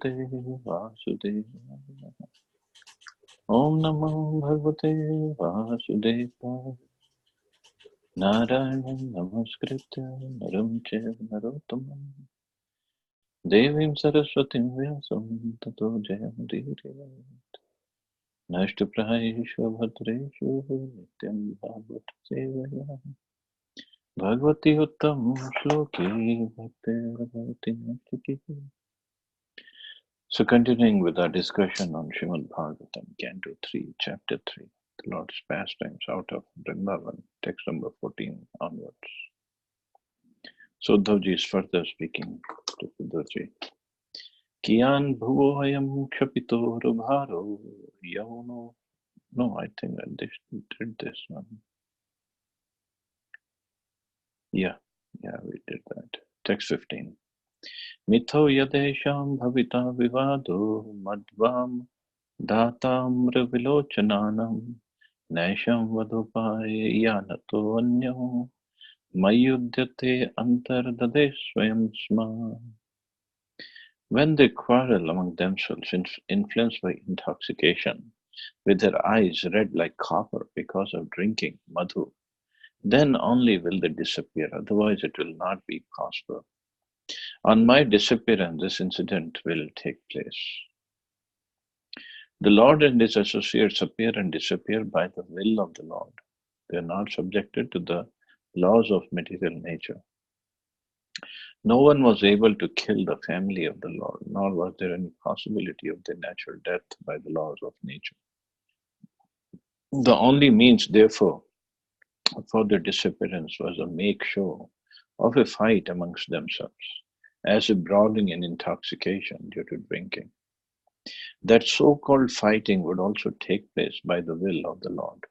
Vasudevaya. Om Namo Bhagavate Vasudevaya. Narayanam Namaskritya Naram Chaiva Narottamam Devim Saraswatim Vyasam Tato Jayamudire Nashtaprayeshu Bhadreshu Nityam Bhagavata Sevaya Bhagavati Uttam Shloki Bhakti Nastiki. So continuing with our discussion on Srimad Bhagavatam, Canto 3, Chapter 3, the Lord's pastimes out of Vrindavan, text number 14 onwards. So Uddhavji is further speaking to Uddhavji. Kiyan bhuvo hayam kshapito rubharo yauno. No, I think I did this one. Yeah, we did that. Text 15. Mitho yadesham bhavita vivado madvam datamra vilochananam naisham vadupaye yanato anyo mayudyate antardade swayam sma. When they quarrel among themselves, influenced by intoxication, with their eyes red like copper because of drinking madhu, then only will they disappear, otherwise it will not be possible. On my disappearance, this incident will take place. The Lord and his associates appear and disappear by the will of the Lord. They are not subjected to the laws of material nature. No one was able to kill the family of the Lord, nor was there any possibility of their natural death by the laws of nature. The only means, therefore, for their disappearance was a make show of a fight amongst themselves, as a brawling and intoxication due to drinking. That so-called fighting would also take place by the will of the Lord.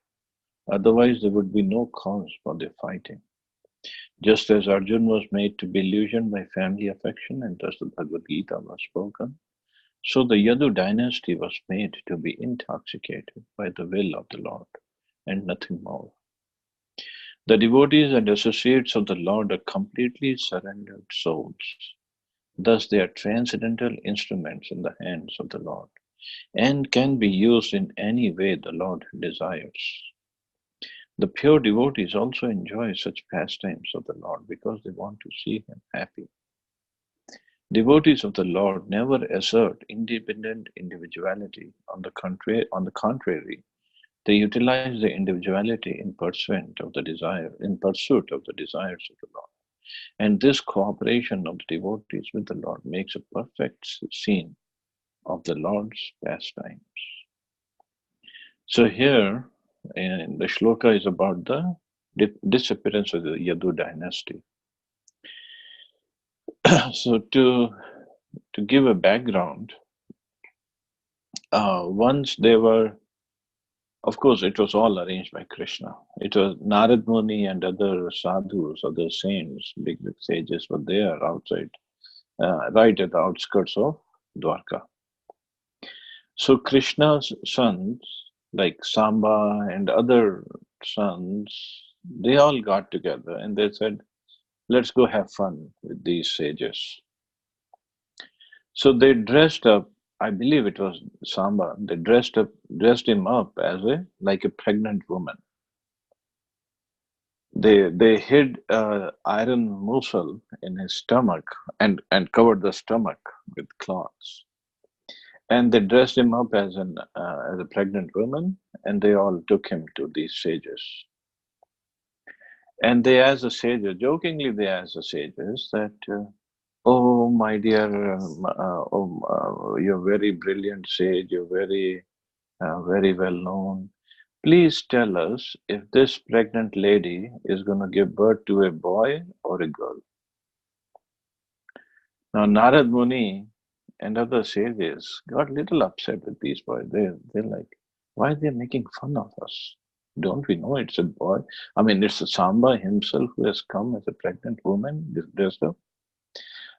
Otherwise, there would be no cause for their fighting. Just as Arjun was made to be illusioned by family affection, and thus the Bhagavad Gita was spoken, so the Yadu dynasty was made to be intoxicated by the will of the Lord, and nothing more. The devotees and associates of the Lord are completely surrendered souls. Thus, they are transcendental instruments in the hands of the Lord, and can be used in any way the Lord desires. The pure devotees also enjoy such pastimes of the Lord because they want to see him happy. Devotees of the Lord never assert independent individuality. On the contrary, they utilize their individuality in pursuit of the desires of the Lord. And this cooperation of the devotees with the Lord makes a perfect scene of the Lord's pastimes. So here, and the shloka is about the disappearance of the Yadu dynasty. So to give a background, once they were, of course, it was all arranged by Krishna. It was Narad Muni and other sadhus, other saints, big sages were there outside, right at the outskirts of Dwarka. So Krishna's sons, like Samba and other sons, they all got together and they said, let's go have fun with these sages. So they dressed up, I believe it was Samba, they dressed him up as like a pregnant woman. They hid iron mussel in his stomach and covered the stomach with cloths. And they dressed him up as a pregnant woman, and they all took him to these sages. And they asked the sages, jokingly they asked the sages that, oh my dear, you're very brilliant sage, you're very well known. Please tell us if this pregnant lady is going to give birth to a boy or a girl. Now Narad Muni and other sages got a little upset with these boys. They're like, why are they making fun of us? Don't we know it's a boy? I mean, it's the Samba himself who has come as a pregnant woman, dressed up.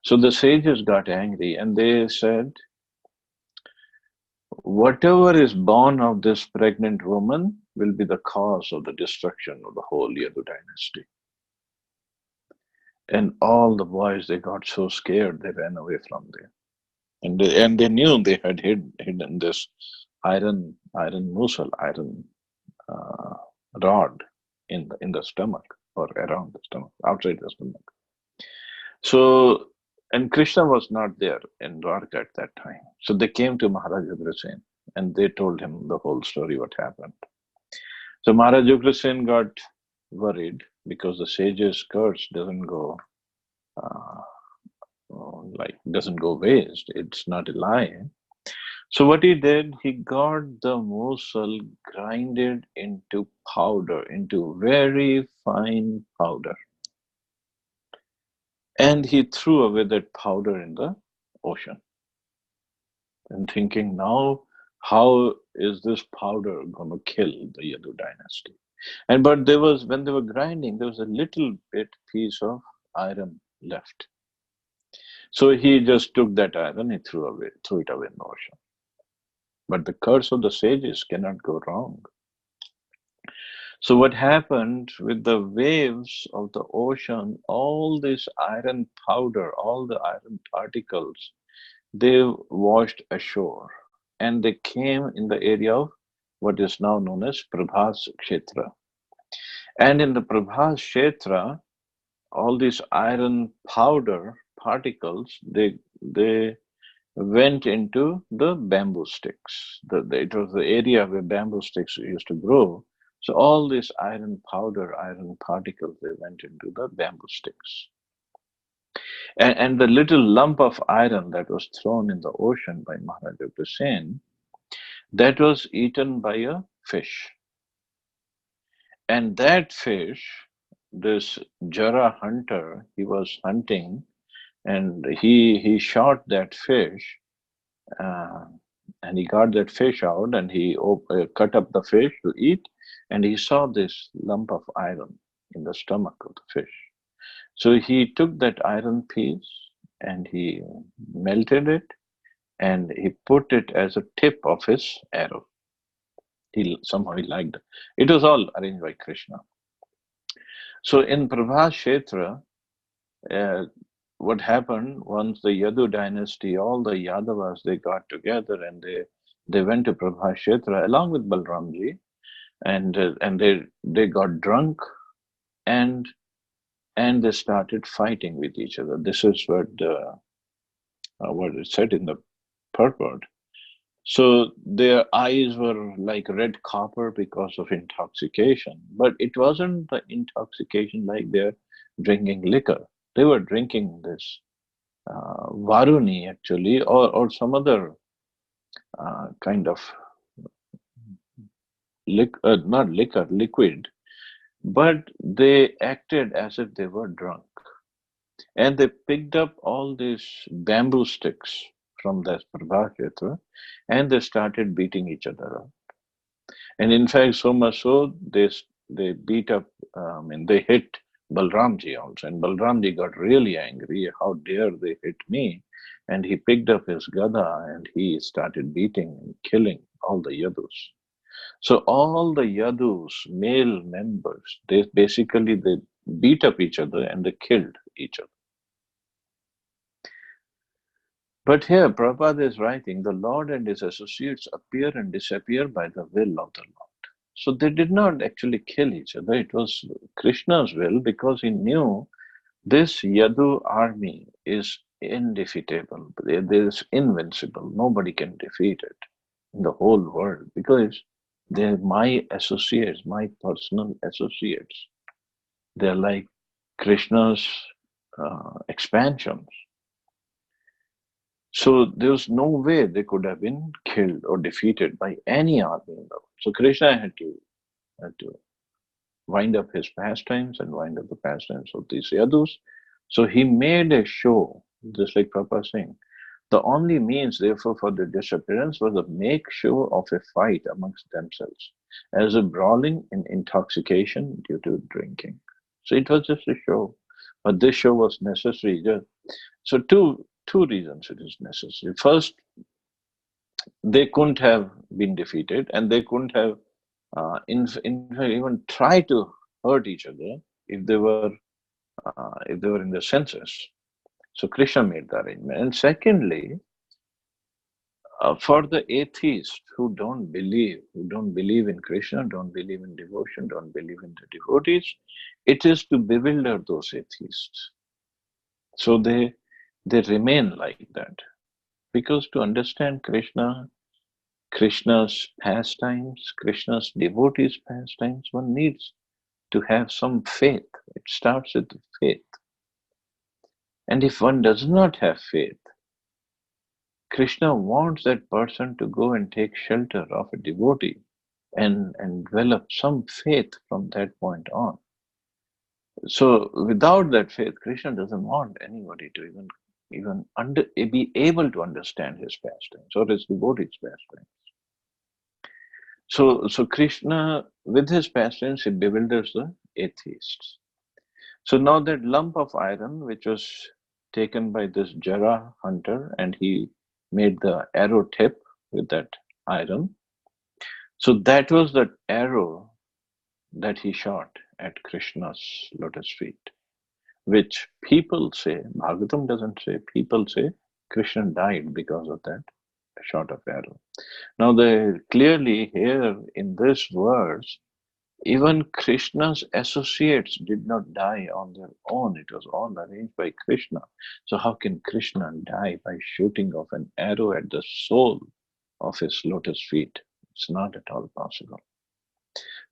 So the sages got angry and they said, whatever is born of this pregnant woman will be the cause of the destruction of the whole Yadu dynasty. And all the boys, they got so scared, they ran away from there. And they knew they had hidden this iron muscle, iron uh, rod in the stomach or around the stomach, outside the stomach. So, and Krishna was not there in Dwarka at that time. So they came to Maharaj Ugrasen and they told him the whole story, what happened. So Maharaj Ugrasen got worried because the sage's curse uh, doesn't go waste. It's not a lie. So what he did, he got the muscle grinded into powder, into very fine powder, and he threw away that powder in the ocean. And thinking now, how is this powder going to kill the Yadu dynasty? And but there was when they were grinding, there was a little bit piece of iron left. So he just took that iron, he threw it away in the ocean. But the curse of the sages cannot go wrong. So what happened with the waves of the ocean, all this iron powder, all the iron particles, they washed ashore and they came in the area of what is now known as Prabhas Kshetra. And in the Prabhas Kshetra, all these iron powder particles, they went into the bamboo sticks. It was the area where bamboo sticks used to grow. So all this iron powder, iron particles, they went into the bamboo sticks. And the little lump of iron that was thrown in the ocean by Maharaj Ugrasen, that was eaten by a fish. And that fish, this Jara hunter, he was hunting and he shot that fish uh, and he got that fish out and he cut up the fish to eat and he saw this lump of iron in the stomach of the fish. So he took that iron piece and he melted it and he put it as a tip of his arrow. He liked it. It was all arranged by Krishna. So in Prabhas Kshetra, uh, what happened once the Yadu dynasty, all the Yadavas, they got together and they went to Prabhas Kshetra along with Balramji, and they got drunk and and they started fighting with each other. This is what it said in the purport. So their eyes were like red copper because of intoxication, but it wasn't the intoxication like they're drinking liquor. They were drinking this Varuni actually, or some other kind of not liquor, liquid, but they acted as if they were drunk. And they picked up all these bamboo sticks from that Prabhakshetra and they started beating each other up. And in fact, so much so, they beat up, and they hit Balramji also. And Balramji got really angry. How dare they hit me? And he picked up his gada and he started beating and killing all the Yadus. So all the Yadus, male members, they beat up each other and they killed each other. But here, Prabhupada is writing, the Lord and his associates appear and disappear by the will of the Lord. So they did not actually kill each other. It was Krishna's will because he knew this Yadu army is indefeatable. It is invincible. Nobody can defeat it in the whole world because they're my associates, my personal associates. They're like Krishna's expansions. So there was no way they could have been killed or defeated by any army in the world. So Krishna had to wind up his pastimes and wind up the pastimes of these Yadus. So he made a show, just like Prabhupada saying. The only means, therefore, for the disappearance was a make show of a fight amongst themselves, as a brawling in intoxication due to drinking. So it was just a show, but this show was necessary. So two reasons it is necessary. First, they couldn't have been defeated, and they couldn't have, in fact, even try to hurt each other if they were in their senses. So Krishna made the arrangement. And secondly, For the atheists who don't believe in Krishna, don't believe in devotion, don't believe in the devotees, it is to bewilder those atheists. So they remain like that. Because to understand Krishna's pastimes, Krishna's devotees' pastimes, one needs to have some faith. It starts with faith. And if one does not have faith, Krishna wants that person to go and take shelter of a devotee and develop some faith from that point on. So without that faith, Krishna doesn't want anybody to be able to understand his pastimes or his devotees' pastimes. So Krishna, with his pastimes, he bewilders the atheists. So now that lump of iron, which was taken by this Jara hunter, and he made the arrow tip with that iron. So that was the arrow that he shot at Krishna's lotus feet, which people say, Bhagavatam doesn't say, people say Krishna died because of that shot of arrow. Now, clearly here in this verse, even Krishna's associates did not die on their own. It was all arranged by Krishna. So how can Krishna die by shooting of an arrow at the sole of his lotus feet? It's not at all possible.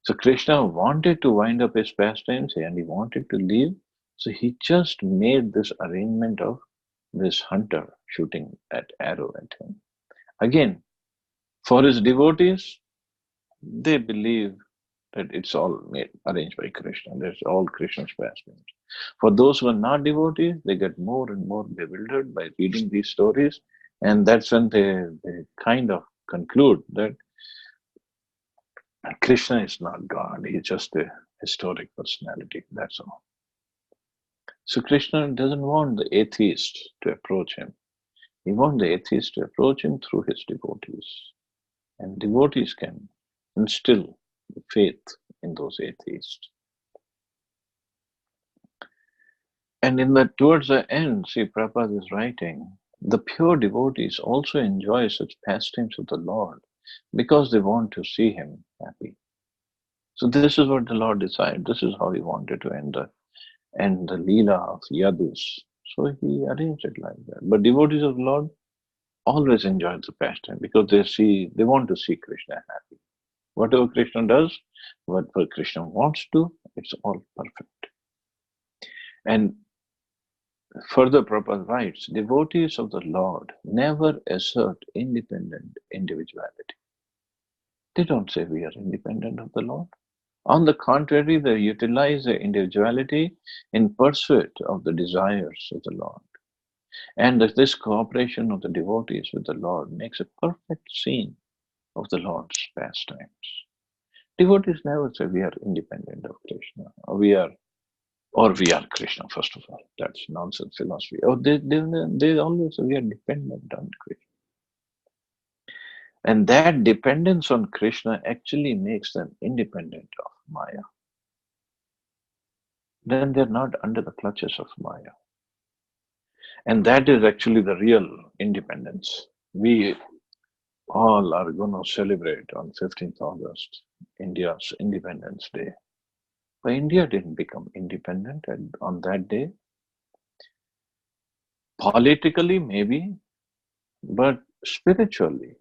So Krishna wanted to wind up his pastimes and he wanted to leave. So he just made this arrangement of this hunter shooting that arrow at him. Again, for his devotees, they believe that it's all arranged by Krishna. That's all Krishna's pastimes. For those who are not devotees, they get more and more bewildered by reading these stories. And that's when they kind of conclude that Krishna is not God. He's just a historic personality. That's all. So Krishna doesn't want the atheist to approach him. He wants the atheist to approach him through his devotees. And devotees can instill faith in those atheists. And towards the end, see, Prabhupada is writing, the pure devotees also enjoy such pastimes of the Lord because they want to see him happy. So this is what the Lord decided. This is how he wanted to end the Leela of Yadus. So he arranged it like that. But devotees of the Lord always enjoy the pastime because they want to see Krishna happy. Whatever Krishna does, whatever Krishna wants to, it's all perfect. And further, Prabhupada writes, devotees of the Lord never assert independent individuality. They don't say we are independent of the Lord. On the contrary, they utilize their individuality in pursuit of the desires of the Lord. And this cooperation of the devotees with the Lord makes a perfect scene of the Lord's pastimes. Devotees never say we are independent of Krishna, or we are Krishna, first of all. That's nonsense philosophy. Or they always say we are dependent on Krishna. And that dependence on Krishna actually makes them independent of Maya. Then they're not under the clutches of Maya. And that is actually the real independence. We all are going to celebrate on 15th August, India's Independence Day. But India didn't become independent on that day. Politically, maybe, but spiritually,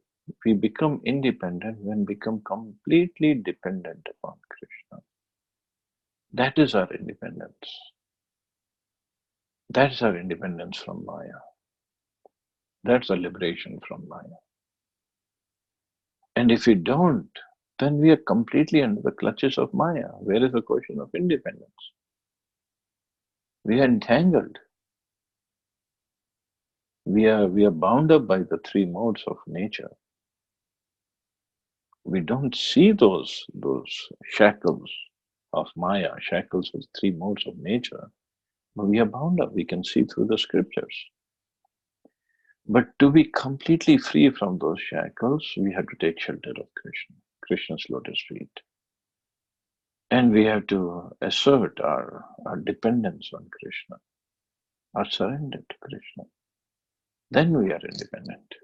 we become independent when we become completely dependent upon Krishna. That is our independence. That's our independence from Maya. That's a liberation from Maya. And if we don't, then we are completely under the clutches of Maya. Where is the question of independence? We are entangled. We are bound up by the three modes of nature. We don't see those shackles of Maya, shackles of the three modes of nature, but we are bound up. We can see through the scriptures. But to be completely free from those shackles, we have to take shelter of Krishna's lotus feet. And we have to assert our dependence on Krishna, our surrender to Krishna. Then we are independent.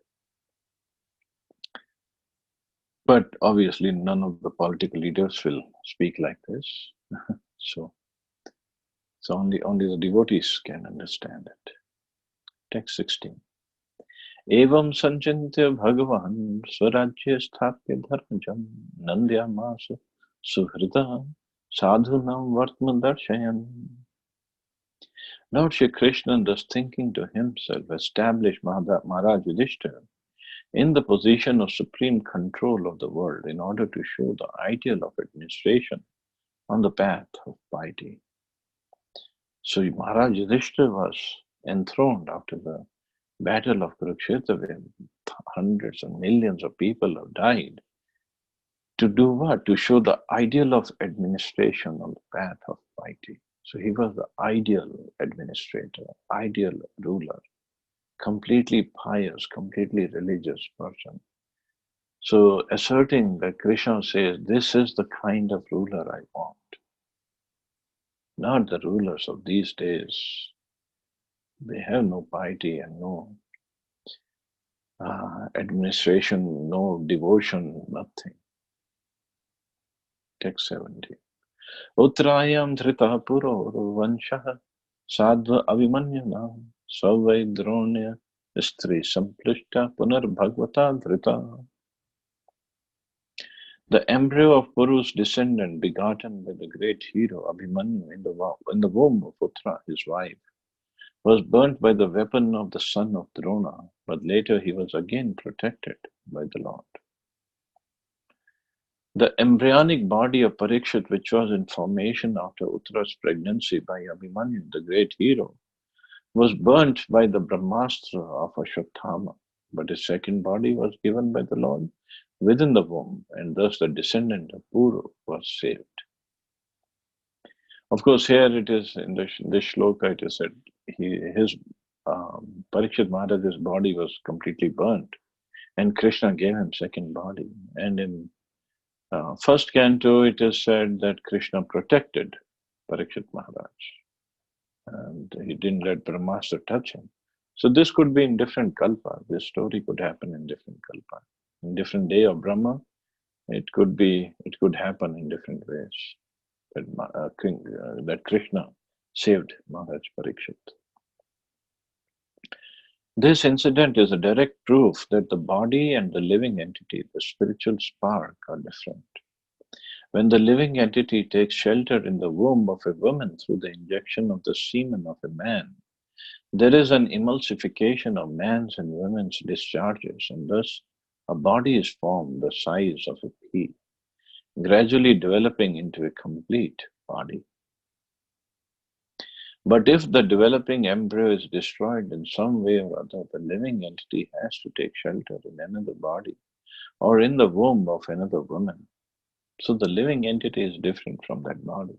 But obviously, none of the political leaders will speak like this. So, only the devotees can understand it. Text 16. Evam sanchintya bhagavan swarajya sthapya dharmajam nandyamasa suhrita sadhunam vartma darshayan. Lord Shri Krishna, thus thinking to himself, established Maharaj Yudhishthira in the position of supreme control of the world in order to show the ideal of administration on the path of piety. So Maharaj Yudhishthira was enthroned after the battle of Kurukshetra, where hundreds and millions of people have died. To do what? To show the ideal of administration on the path of piety. So he was the ideal administrator, ideal ruler, completely pious, completely religious person. So asserting that Krishna says, this is the kind of ruler I want. Not the rulers of these days. They have no piety and no administration, no devotion, nothing. Text 17. Utrayam dhrita puro vanshah sadva avimanyana savai dronya stri samplishta punar bhagavata dhrita. The embryo of Puru's descendant, begotten by the great hero Abhimanyu in the womb of Uttara, his wife, was burnt by the weapon of the son of Drona, but later he was again protected by the Lord. The embryonic body of Parikshit, which was in formation after Uttara's pregnancy by Abhimanyu, the great hero, was burnt by the Brahmastra of Ashwatthama, but his second body was given by the Lord within the womb, and thus the descendant of Puru was saved. Of course, here it is in this shloka, it is said his Parikshit Maharaj's body was completely burnt, and Krishna gave him second body. And in first canto, it is said that Krishna protected Parikshit Maharaj, and he didn't let Brahmastra touch him. So this could be in different kalpa. This story could happen in different kalpa. In different day of Brahma, it could happen in different ways. That Krishna saved Maharaj Parikshit. This incident is a direct proof that the body and the living entity, the spiritual spark, are different. When the living entity takes shelter in the womb of a woman through the injection of the semen of a man, there is an emulsification of man's and women's discharges, and thus a body is formed the size of a pea, gradually developing into a complete body. But if the developing embryo is destroyed in some way or other, the living entity has to take shelter in another body or in the womb of another woman. So the living entity is different from that body.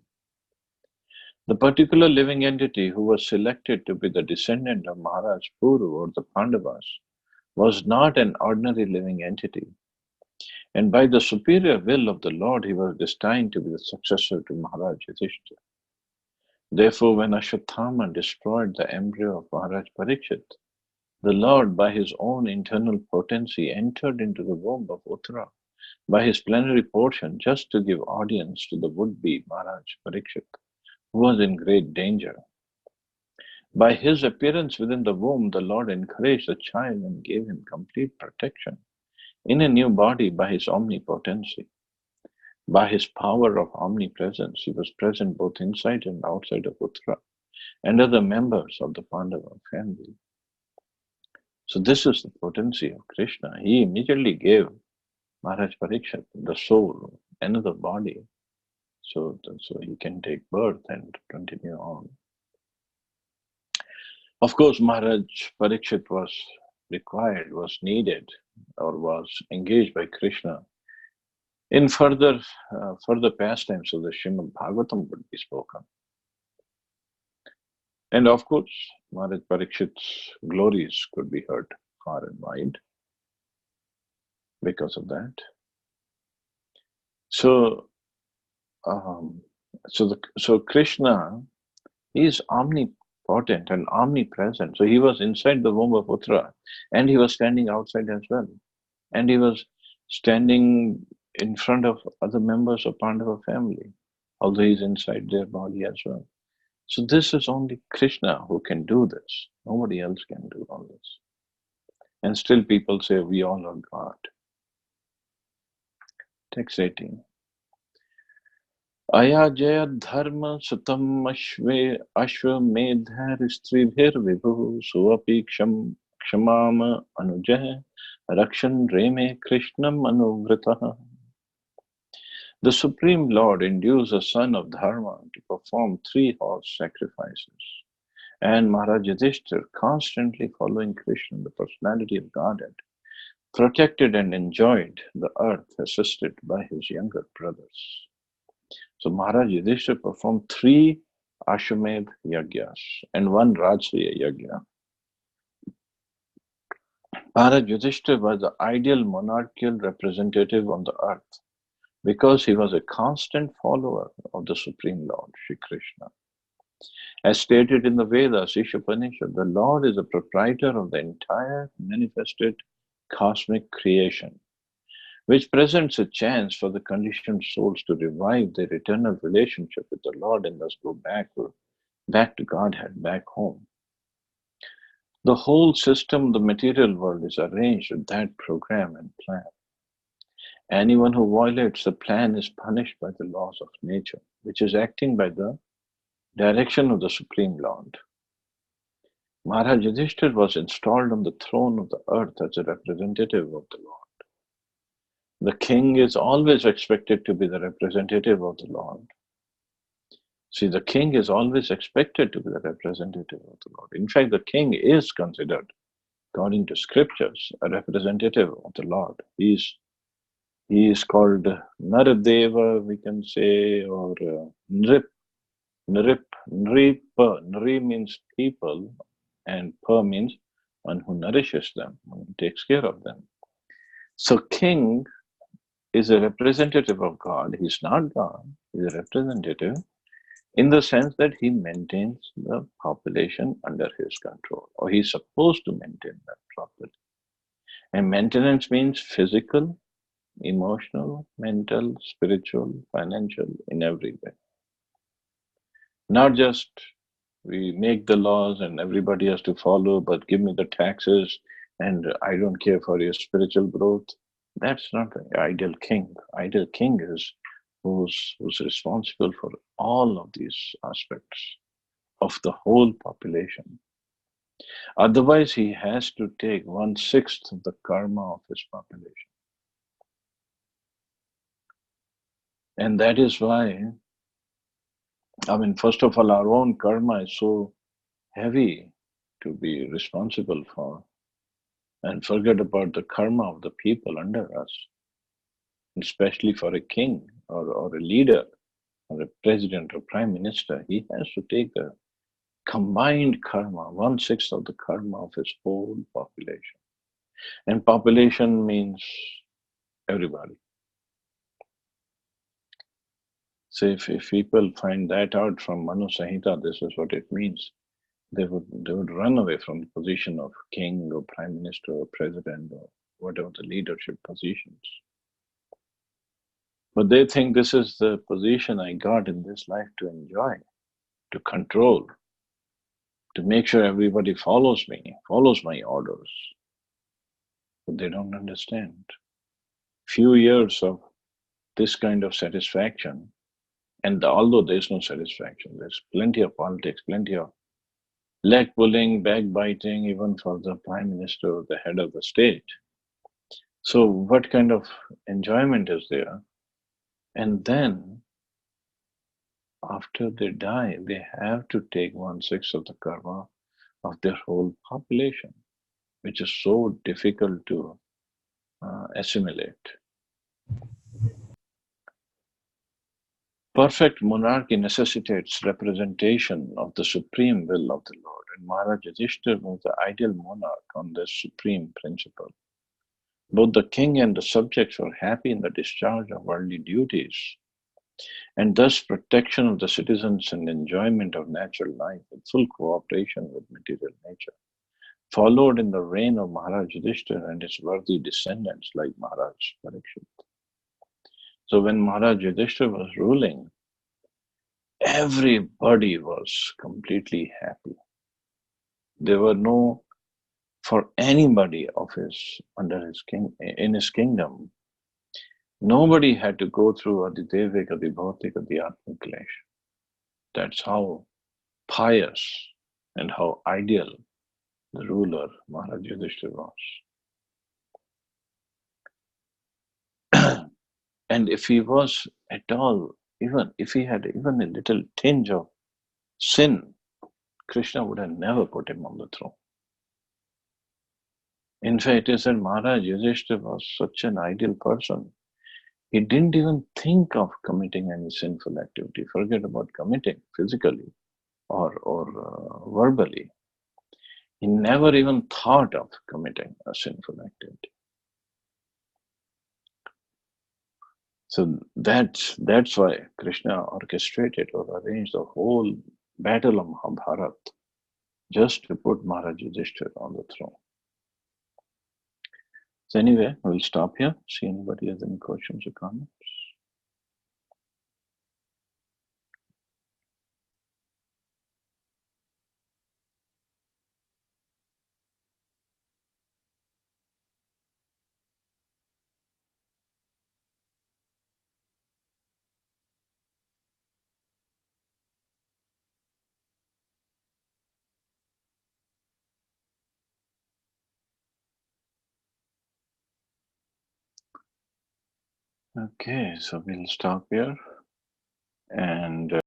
The particular living entity who was selected to be the descendant of Maharaj Puru or the Pandavas was not an ordinary living entity. And by the superior will of the Lord, he was destined to be the successor to Maharaj Yudhishthira. Therefore, when Ashwatthama destroyed the embryo of Maharaj Parikshit, the Lord, by his own internal potency, entered into the womb of Uttara by his plenary portion just to give audience to the would-be Maharaj Parikshit, who was in great danger. By his appearance within the womb, the Lord encouraged the child and gave him complete protection in a new body by his omnipotency. By his power of omnipresence, he was present both inside and outside of Uttara and other members of the Pandava family. So this is the potency of Krishna. He immediately gave Maharaj Parikshit, the soul, another body, so he can take birth and continue on. Of course, Maharaj Parikshit was required, was needed, or was engaged by Krishna in further pastimes of the Srimad Bhagavatam would be spoken. And of course, Maharaj Parikshit's glories could be heard far and wide because of that. So Krishna is omnipotent and omnipresent. So he was inside the womb of Uttara and he was standing outside as well. And he was standing in front of other members of Pandava family, although he's inside their body as well. So this is only Krishna who can do this. Nobody else can do all this. And still people say we all are God. Text 18. Ayajaya dharma sutam ashvamedhar stribhir vibhu suapi kshamam anujah rakshan reme krishnam anuvritaha. The Supreme Lord induced the son of Dharma to perform 3 horse sacrifices. And Maharaj Yudhishthir, constantly following Krishna, the personality of Godhead, protected and enjoyed the earth assisted by his younger brothers. So Maharaj Yudhishthir performed 3 Ashwamedh Yagyas and 1 Rajasuya Yagya. Maharaj Yudhishthir was the ideal monarchical representative on the earth because he was a constant follower of the Supreme Lord, Sri Krishna. As stated in the Vedas, Ishopanishad, the Lord is the proprietor of the entire manifested cosmic creation, which presents a chance for the conditioned souls to revive their eternal relationship with the Lord and thus go back to Godhead, back home. The whole system of the material world is arranged with that program and plan. Anyone who violates the plan is punished by the laws of nature, which is acting by the direction of the Supreme Lord. Maharaj Yudhishthir was installed on the throne of the earth as a representative of the Lord. The king is always expected to be the representative of the Lord. See, the king is always expected to be the representative of the Lord. In fact, the king is considered, according to scriptures, a representative of the Lord. He is called Naradeva, we can say, or Nrip. Nri means people, and Pa means one who nourishes them, one who takes care of them. So king is a representative of God. He's not God, he's a representative in the sense that he maintains the population under his control, or he's supposed to maintain that properly. And maintenance means physical, emotional, mental, spiritual, financial, in every way. Not just we make the laws and everybody has to follow, but give me the taxes and I don't care for your spiritual growth. That's not the ideal king. Ideal king is who's responsible for all of these aspects of the whole population. Otherwise, he has to take 1/6 of the karma of his population. And that is why, first of all, our own karma is so heavy to be responsible for, and forget about the karma of the people under us, especially for a king or a leader or a president or prime minister. He has to take the combined karma, 1/6 of the karma of his whole population. And population means everybody. So if people find that out from Manu Samhita, this is what it means. They would run away from the position of king or prime minister or president or whatever the leadership positions. But they think this is the position I got in this life to enjoy, to control, to make sure everybody follows me, follows my orders. But they don't understand. Few years of this kind of satisfaction, and although there's no satisfaction, there's plenty of politics, plenty of leg pulling, backbiting, even for the prime minister or the head of the state. So what kind of enjoyment is there? And then after they die, they have to take 1/6 of the karma of their whole population, which is so difficult to assimilate. Perfect monarchy necessitates representation of the supreme will of the Lord, and Maharaj Yudhishthira was the ideal monarch on this supreme principle. Both the king and the subjects were happy in the discharge of worldly duties, and thus protection of the citizens and enjoyment of natural life with full cooperation with material nature. followed in the reign of Maharaj Yudhishthira and his worthy descendants like Maharaj Parikshit. So when Maharaj Yudhishthira was ruling, everybody was completely happy. There were no, for anybody of his under his king in his kingdom, nobody had to go through Adi Devik, Adi Bhautik, Adi Atmik Klesh. That's how pious and how ideal the ruler Maharaj Yudhishthira was. And if he was at all, even if he had even a little tinge of sin, Krishna would have never put him on the throne. In fact, he said Maharaj Yudhishthira was such an ideal person. He didn't even think of committing any sinful activity. Forget about committing physically or verbally. He never even thought of committing a sinful activity. So that's why Krishna orchestrated or arranged the whole battle of Mahabharat just to put Maharaj Yudhishthira on the throne. So anyway, we'll stop here. See anybody has any questions or comments. Okay, so we'll stop here and